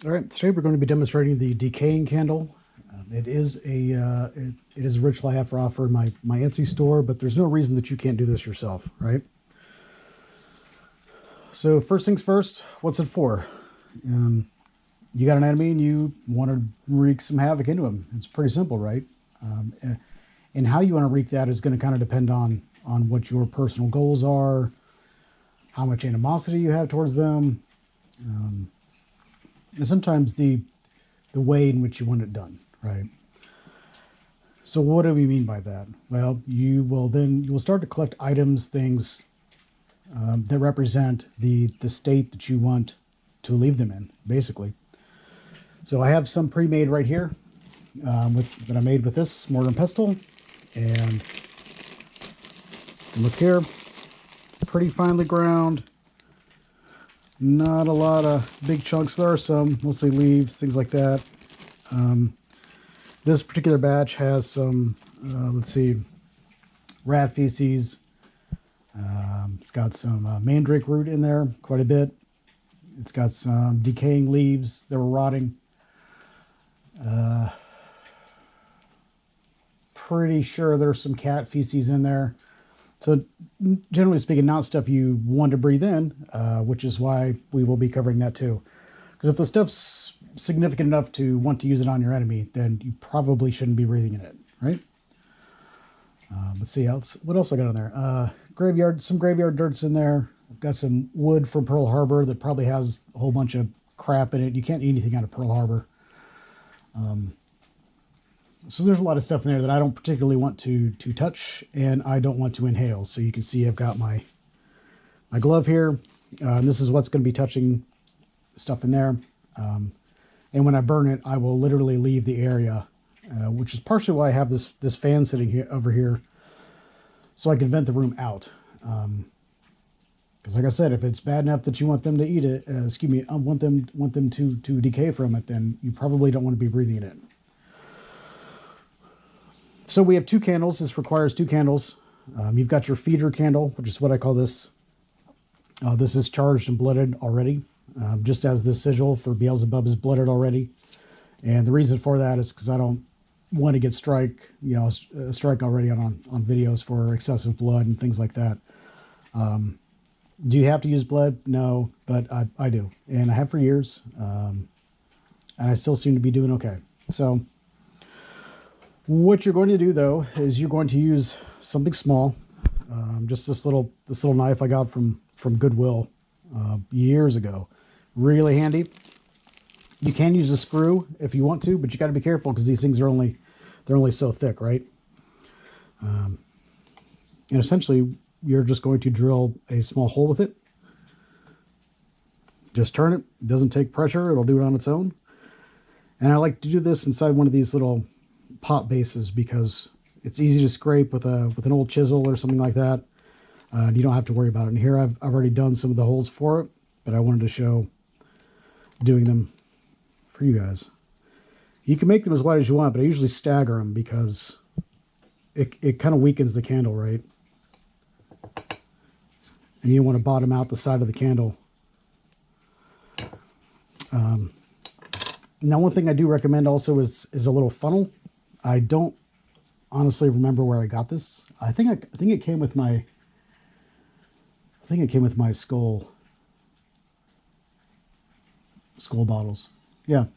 All right, today we're going to be demonstrating the Decaying Candle. It is a ritual I have for offer in my Etsy store, but there's no reason that you can't do this yourself, right? So first things first, what's it for? You got an enemy and you want to wreak some havoc into him. It's pretty simple, right? And how you want to wreak that is going to kind of depend on what your personal goals are, how much animosity you have towards them, and sometimes the way in which you want it done, right? So what do we mean by that? Well, you will start to collect items, things that represent the state that you want to leave them in, basically. So I have some pre-made right here that I made with this mortar and pestle, and look here, pretty finely ground. Not a lot of big chunks. There are some, mostly leaves, things like that. This particular batch has some, let's see, rat feces. It's got some mandrake root in there, quite a bit. It's got some decaying leaves that were rotting. Pretty sure there's some cat feces in there. So generally speaking, not stuff you want to breathe in, which is why we will be covering that too. Because if the stuff's significant enough to want to use it on your enemy, then you probably shouldn't be breathing in it, right? Let's see, what else I got on there? Some graveyard dirt's in there. I've got some wood from Pearl Harbor that probably has a whole bunch of crap in it. You can't eat anything out of Pearl Harbor. So there's a lot of stuff in there that I don't particularly want to touch, and I don't want to inhale. So you can see I've got my glove here, and this is what's going to be touching stuff in there. And when I burn it, I will literally leave the area, which is partially why I have this fan sitting here over here, so I can vent the room out. Because like I said, if it's bad enough that you want them to eat it, I want them to decay from it, then you probably don't want to be breathing in it. So we have 2 candles. This requires 2 candles. You've got your feeder candle, which is what I call this. This is charged and blooded already, just as this sigil for Beelzebub is blooded already. And the reason for that is because I don't want to get strike already on videos for excessive blood and things like that. Do you have to use blood? No, but I do, and I have for years, and I still seem to be doing okay. So what you're going to do though is you're going to use something small, just this little knife I got from Goodwill years ago. Really handy. You can use a screw if you want to, but you got to be careful because these things are only so thick, right? And essentially, you're just going to drill a small hole with it. Just turn it. It doesn't take pressure. It'll do it on its own. And I like to do this inside one of these little pot bases because it's easy to scrape with an old chisel or something like that. You don't have to worry about it. And here I've already done some of the holes for it, but I wanted to show doing them for you guys. You can make them as wide as you want, but I usually stagger them because it kind of weakens the candle, right? And you want to bottom out the side of the candle. Now, one thing I do recommend also is a little funnel. I don't honestly remember where I got this. I think it came with my skull bottles. Yeah,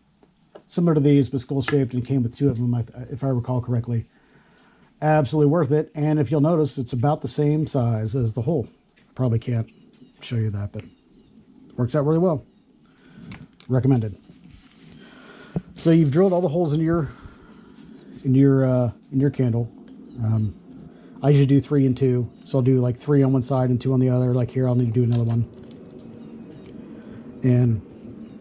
similar to these, but skull shaped, and it came with 2 of them, if I recall correctly. Absolutely worth it. And if you'll notice, it's about the same size as the hole. I probably can't show you that, but it works out really well. Recommended. So you've drilled all the holes in your candle. I usually do 3 and 2, so I'll do like 3 on one side and 2 on the other. Like here, I'll need to do another one. And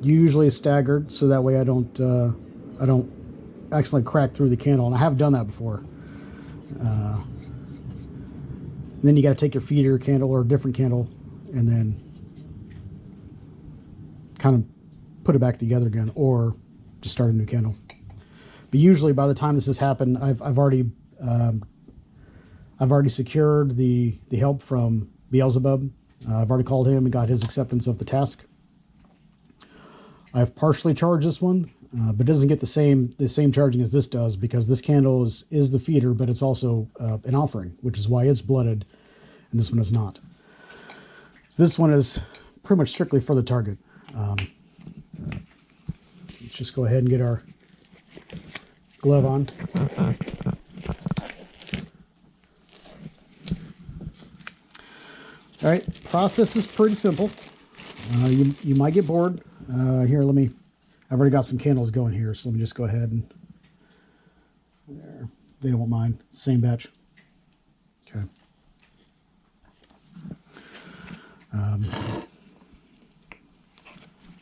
usually it's staggered, so that way I don't accidentally crack through the candle. And I have done that before. Then you got to take your feeder candle or a different candle, and then kind of put it back together again, or just start a new candle. But usually by the time this has happened, I've already secured the help from Beelzebub. I've already called him and got his acceptance of the task. I've partially charged this one, but it doesn't get the same charging as this does, because this candle is the feeder, but it's also an offering, which is why it's blooded, and this one is not. So this one is pretty much strictly for the target. Let's just go ahead and get our glove on. All right, process is pretty simple. You might get bored. Here, I've already got some candles going here, so let me just go ahead and, there, they don't mind, same batch. Okay.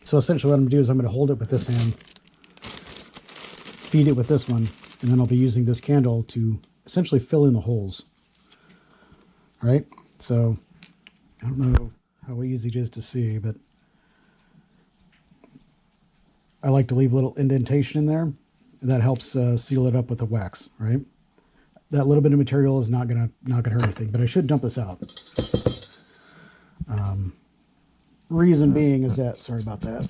So essentially what I'm going to do is I'm going to hold it with this hand, feed it with this one, and then I'll be using this candle to essentially fill in the holes. All right, so I don't know how easy it is to see, but I like to leave a little indentation in there. That helps seal it up with the wax, right? That little bit of material is not gonna hurt anything, but I should dump this out. Reason being is that, sorry about that.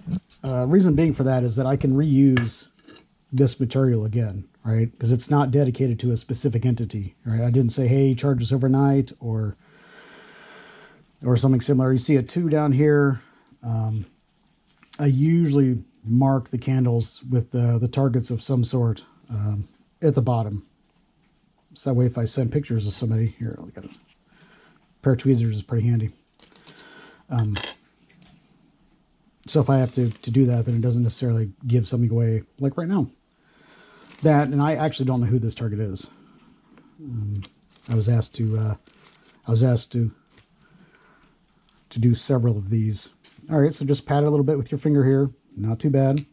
Reason being for that is that I can reuse this material again, right? Because it's not dedicated to a specific entity, right? I didn't say, hey, charge this overnight or something similar. You see a 2 down here. I usually mark the candles with the targets of some sort at the bottom. So that way if I send pictures of somebody, here, I'll get a pair of tweezers is pretty handy. So if I have to do that, then it doesn't necessarily give something away, like right now. That, and I actually don't know who this target is. I was asked to do several of these. All right, so just pat it a little bit with your finger here. Not too bad.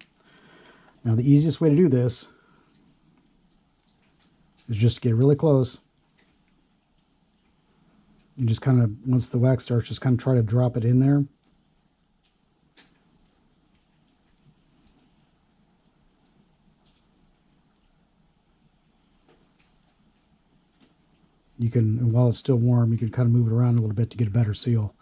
Now the easiest way to do this is just to get really close. And just kind of, once the wax starts, just kind of try to drop it in there. You can, and while it's still warm, you can kind of move it around a little bit to get a better seal.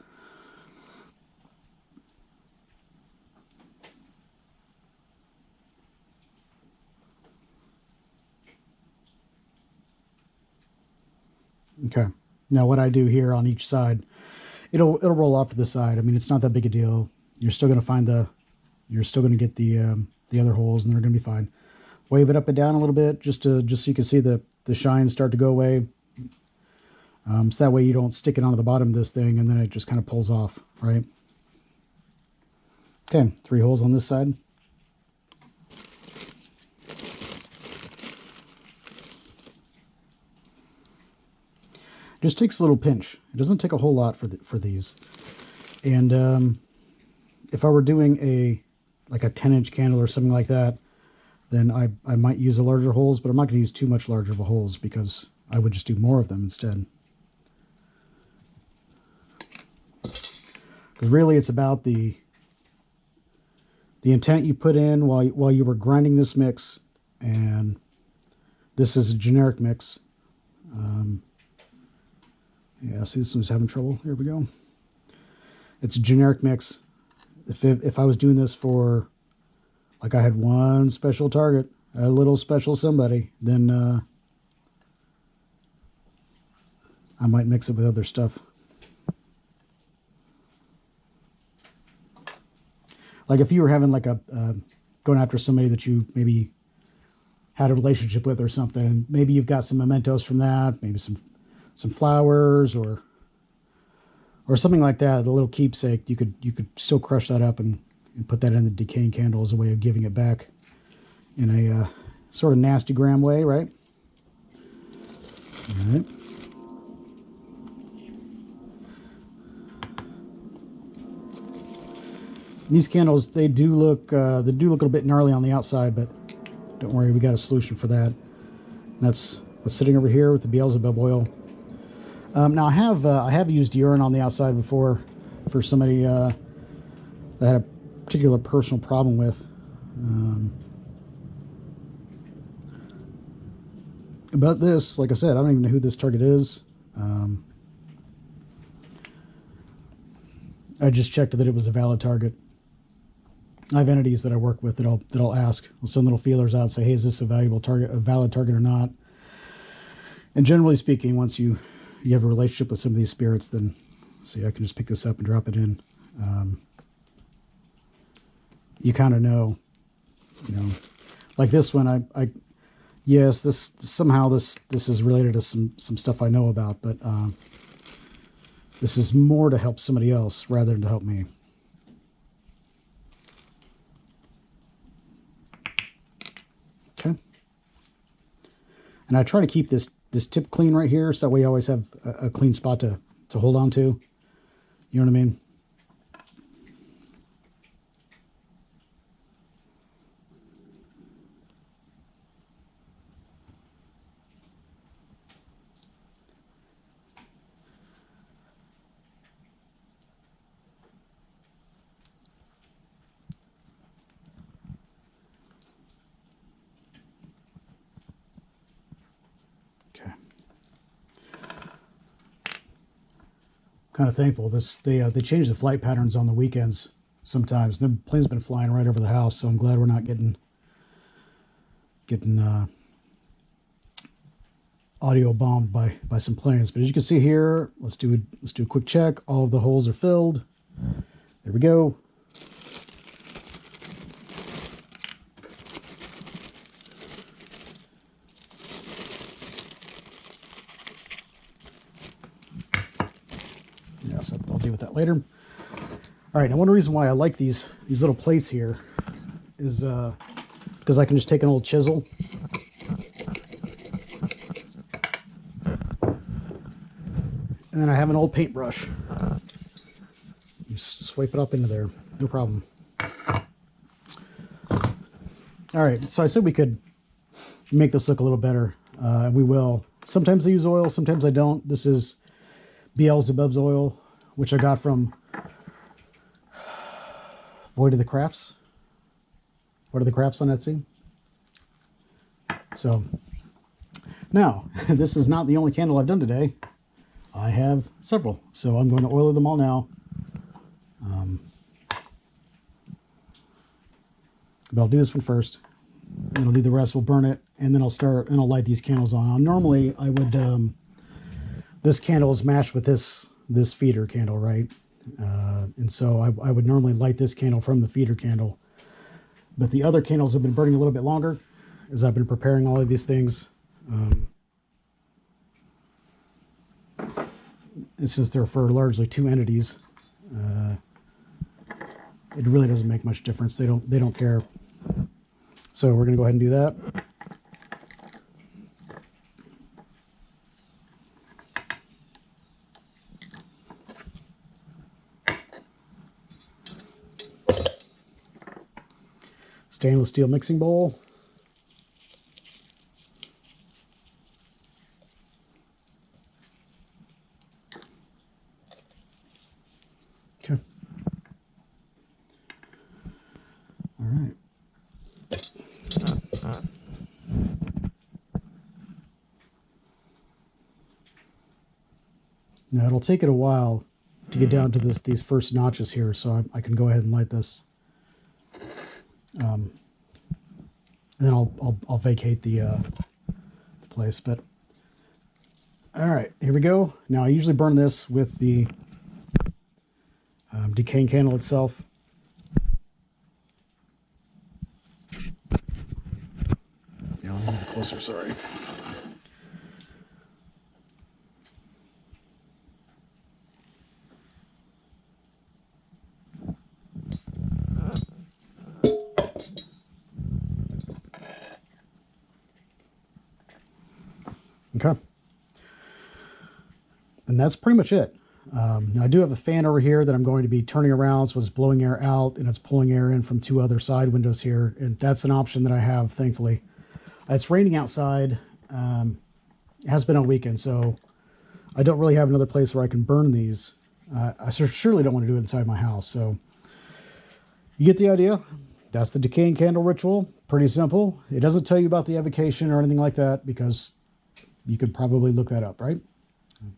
Okay. Now what I do here on each side, it'll roll off to the side. I mean, it's not that big a deal. You're still going to find you're still going to get the other holes, and they're going to be fine. Wave it up and down a little bit, just so you can see the shine start to go away. So that way you don't stick it onto the bottom of this thing and then it just kind of pulls off, right? Okay, 3 holes on this side. Just takes a little pinch. It doesn't take a whole lot for these. And if I were doing like a 10-inch candle or something like that, then I might use a larger holes, but I'm not going to use too much larger of a holes because I would just do more of them instead. Because really it's about the intent you put in while you were grinding this mix, and this is a generic mix. Yeah, see, this one's having trouble. There we go. It's a generic mix. If I was doing this for, like, I had one special target, a little special somebody, then I might mix it with other stuff. Like if you were having like going after somebody that you maybe had a relationship with or something, and maybe you've got some mementos from that, maybe some flowers or something like that, the little keepsake, you could still crush that up and put that in the Decaying Candle as a way of giving it back in a sort of nasty gram way, right? All right. These candles, they do look a little bit gnarly on the outside, but don't worry, we got a solution for that. And that's what's sitting over here with the Beelzebub oil. Now I have used urine on the outside before for somebody that had a particular personal problem with. But this, like I said, I don't even know who this target is. I just checked that it was a valid target. I have entities that I work with that I'll ask. I'll send little feelers out and say, hey, is this a valuable target, a valid target or not? And generally speaking, once you have a relationship with some of these spirits, then see, I can just pick this up and drop it in. You kind of know, like this one, yes, this somehow this is related to some stuff I know about, but this is more to help somebody else rather than to help me. Okay. And I try to keep this tip clean right here, so that way you always have a clean spot to hold on to. You know what I mean? Okay. Kind of thankful they change the flight patterns on the weekends sometimes. The plane's been flying right over the house, so I'm glad we're not getting audio bombed by some planes. But as you can see here, let's do a quick check. All of the holes are filled. There we go. Yes, I'll deal with that later. All right, now one reason why I like these little plates here is because I can just take an old chisel and then I have an old paintbrush. Just swipe it up into there, no problem. All right, so I said we could make this look a little better, and we will. Sometimes I use oil, sometimes I don't. This is Beelzebub's oil, which I got from Void of the Crafts on Etsy. So now, this is not the only candle I've done today. I have several, so I'm going to oil them all now. But I'll do this one first, and then I'll do the rest. We'll burn it, and then I'll light these candles on. Now, normally, I would. This candle is matched with this feeder candle, right? And so I would normally light this candle from the feeder candle. But the other candles have been burning a little bit longer as I've been preparing all of these things. And since they're for largely two entities, it really doesn't make much difference. They don't care. So we're going to go ahead and do that. Stainless steel mixing bowl. Okay. All right. Now it'll take it a while to get down to these first notches here, so I can go ahead and light this. And then I'll vacate the place. But all right, here we go. Now I usually burn this with the Decaying Candle itself. Yeah, I'm a little closer. Sorry. Okay. And that's pretty much it. Now I do have a fan over here that I'm going to be turning around, so it's blowing air out and it's pulling air in from two other side windows here, and that's an option that I have, thankfully. It's raining outside. It has been on weekend, so I don't really have another place where I can burn these. I surely don't want to do it inside my house, so you get the idea. That's the Decaying Candle ritual. Pretty simple. It doesn't tell you about the evocation or anything like that because you could probably look that up, right?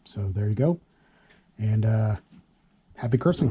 So there you go. And happy cursing.